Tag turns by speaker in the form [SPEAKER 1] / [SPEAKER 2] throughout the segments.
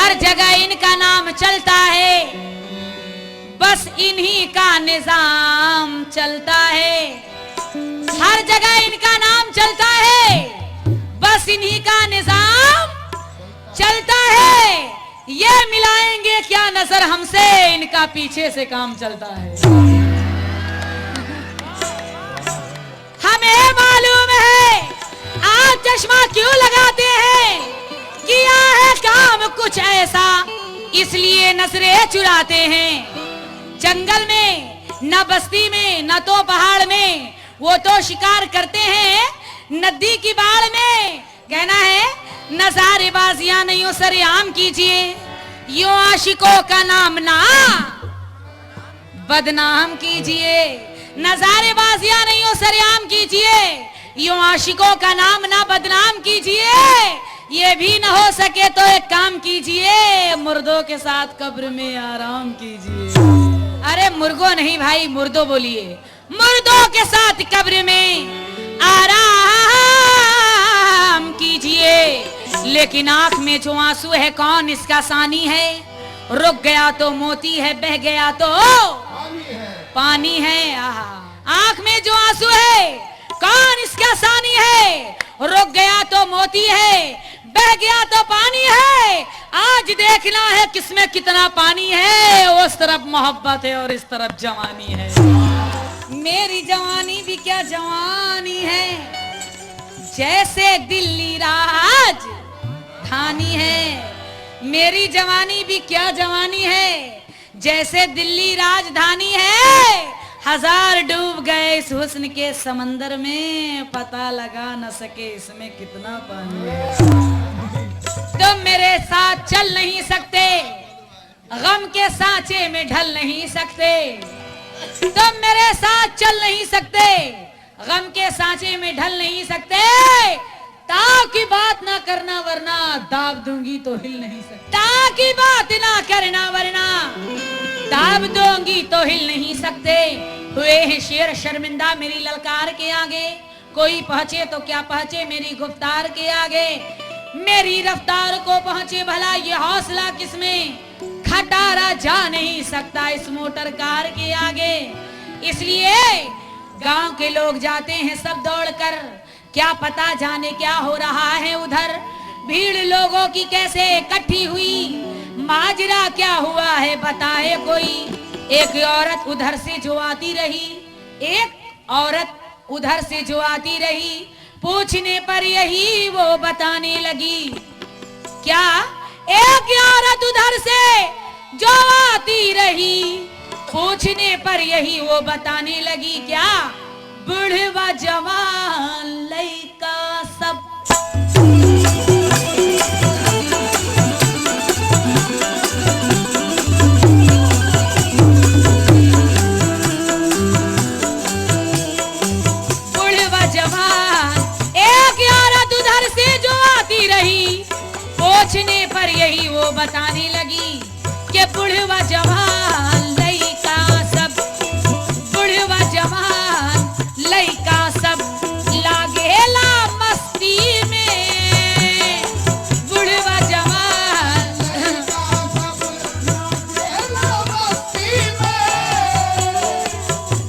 [SPEAKER 1] हर जगह इनका नाम चलता है, बस इन्हीं का निजाम चलता है। हर जगह इनका नाम चलता है, बस इन्हीं का निजाम चलता है। ये मिलाएंगे क्या नजर हमसे, इनका पीछे से काम चलता है। हमें मालूम है आप चश्मा क्यों लगाते हैं, किया है काम कुछ ऐसा इसलिए नजरें चुराते हैं। जंगल में न बस्ती में न तो पहाड़ में, वो तो शिकार करते हैं नदी की बाढ़ में। कहना है नजारेबाजियां नहीं हो सरेआम कीजिए, यूं आशिकों का नाम ना बदनाम कीजिए। नजारेबाजियां नहीं हो सरेआम कीजिए, यूं आशिकों का नाम ना बदनाम कीजिए। ये भी न हो सके तो एक काम कीजिए, मुर्दों के साथ कब्र में आराम कीजिए। अरे मुर्गो नहीं भाई, मुर्दो बोलिए। मुर्दों के साथ कब्र में आराम कीजिए। लेकिन आंख में जो आंसू है कौन इसका सानी है, रुक गया तो मोती है, बह गया तो पानी है। आंख में जो आंसू है कौन इसका सानी है, रुक गया तो मोती है, बह गया तो पानी है। आज देखना है किसमें कितना पानी है, उस तरफ मोहब्बत है और इस तरफ जवानी है। मेरी जवानी भी क्या जवानी है, जैसे दिल्ली राजधानी है। मेरी जवानी भी क्या जवानी है, जैसे दिल्ली राजधानी है। हजार डूब गए इस हुस्न के समंदर में, पता लगा न सके इसमें कितना पानी है। तुम मेरे साथ चल नहीं सकते, गम के सांचे में ढल नहीं सकते। तुम मेरे साथ चल नहीं सकते, गम के सांचे में ढल नहीं सकते। ताव की बात ना करना वरना दाब दूंगी तो हिल नहीं सकते। ताव की बात ना करना वरना दाब दूंगी तो हिल नहीं सकते। हुए हैं शेर शर्मिंदा मेरी ललकार के आगे, कोई पहुंचे तो क्या पहुंचे मेरी गुफ्तार के आगे। मेरी रफ्तार को पहुंचे भला ये हौसला किसमें, खटारा जा नहीं सकता इस मोटर कार के आगे। इसलिए गांव के लोग जाते हैं सब दौड़कर, क्या पता जाने क्या हो रहा है उधर। भीड़ लोगों की कैसे इकट्ठी हुई, माजरा क्या हुआ है बताए कोई। एक औरत उधर से जो आती रही, एक औरत उधर से जो आती रही, पूछने पर यही वो बताने लगी। क्या एक औरत उधर से जो आती रही, पूछने पर यही वो बताने लगी। क्या बुढ़वा जवान लड़का सब बुढ़वा जवान, एक औरत उधर से जो आती रही, पूछने पर यही वो बताने लगी कि बुढ़वा जवान लड़का सब, बुढ़वा जवान लड़का सब लागेला मस्ती में। बुढ़वा जवान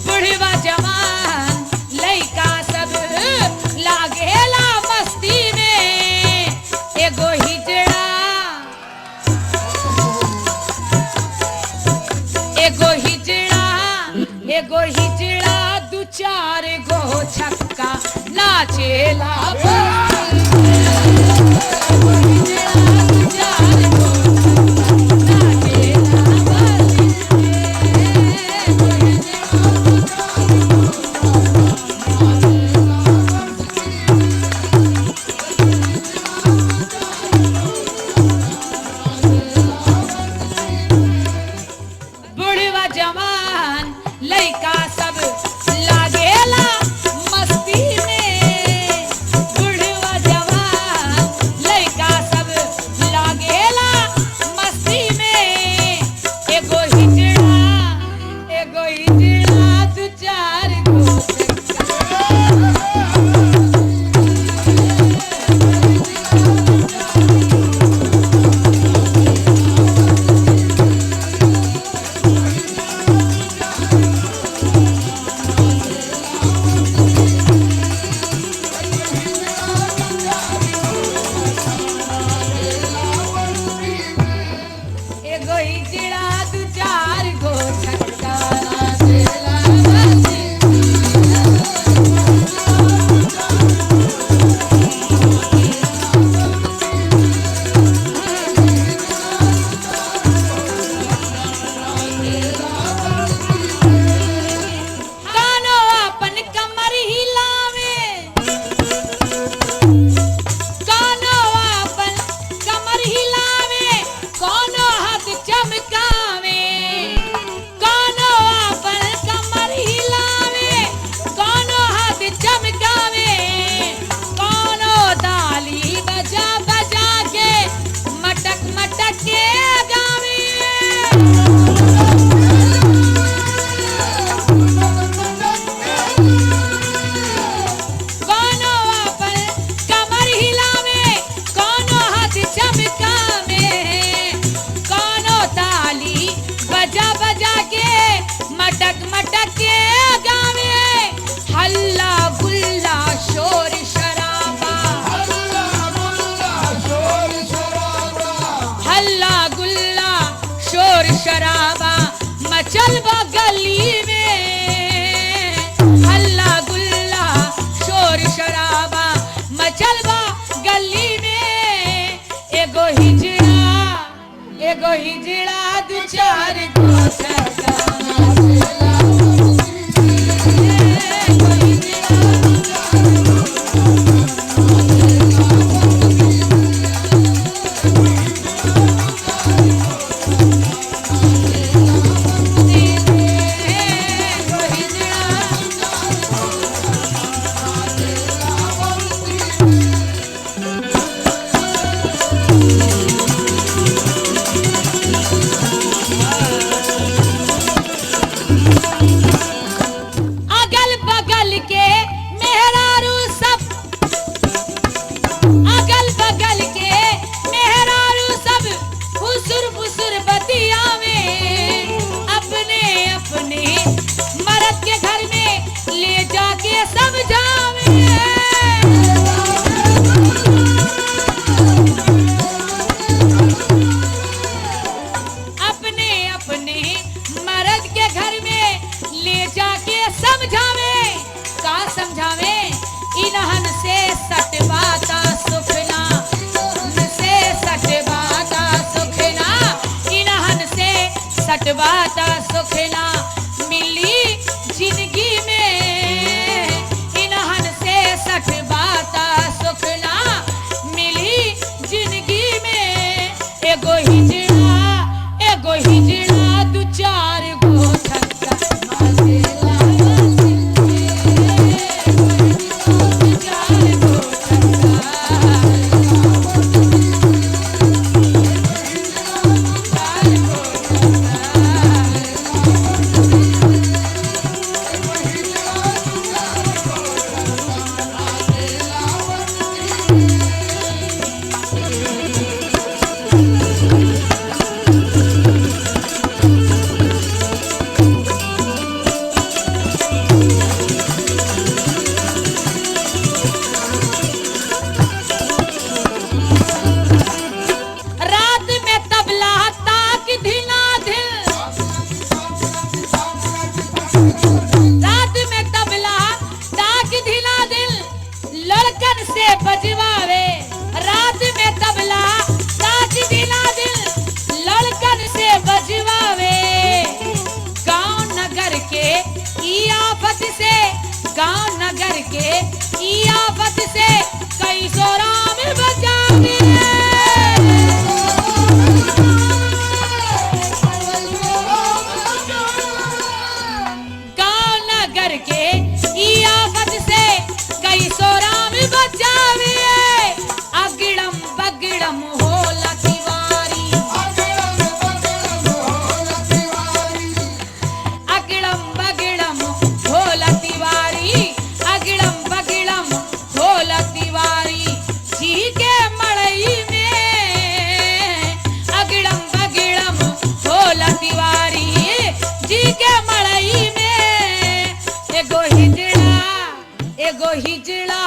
[SPEAKER 1] बुढ़वा जवान लड़का सब लागेला मस्ती में। एगो हिजड़ा एगो हिजड़ा एगो हिजड़ा दू चार गो छक्का नाचेला। बुढ़वा जवान लड़का सब लागेला मस्ती में। बुढ़वा जवान लड़का सब हल्ला गुल्ला शोर शराबा मचल बा गली में, हल्ला गुल्ला शोर शराबा मचल बा गली में। एगो हिजड़ा दू चार गो छक्का सटवाता सुखना मिली जिंदगी में, इन्हन से सटवाता सुखना मिली जिंदगी में। एगो हिजड़ा दू चार गो छक्का मारेला दू चार गो छक्का। बजवावे रात में तबला ताज दिला दिल लड़कन से बजवावे। गांव नगर के ई आफत से, गांव नगर के ई आफत से कई सोराम बजावे। गांव नगर के ई आफत से कई सोराम बचावे। अगड़म बगड़म होला तिवारी, अगड़म बगड़म होला तिवारी, अगड़म बगड़म होला तिवारी। जी के मड़ई में अगड़म बगड़म होला तिवारी, जी के मड़ई में। एगो हिजड़ा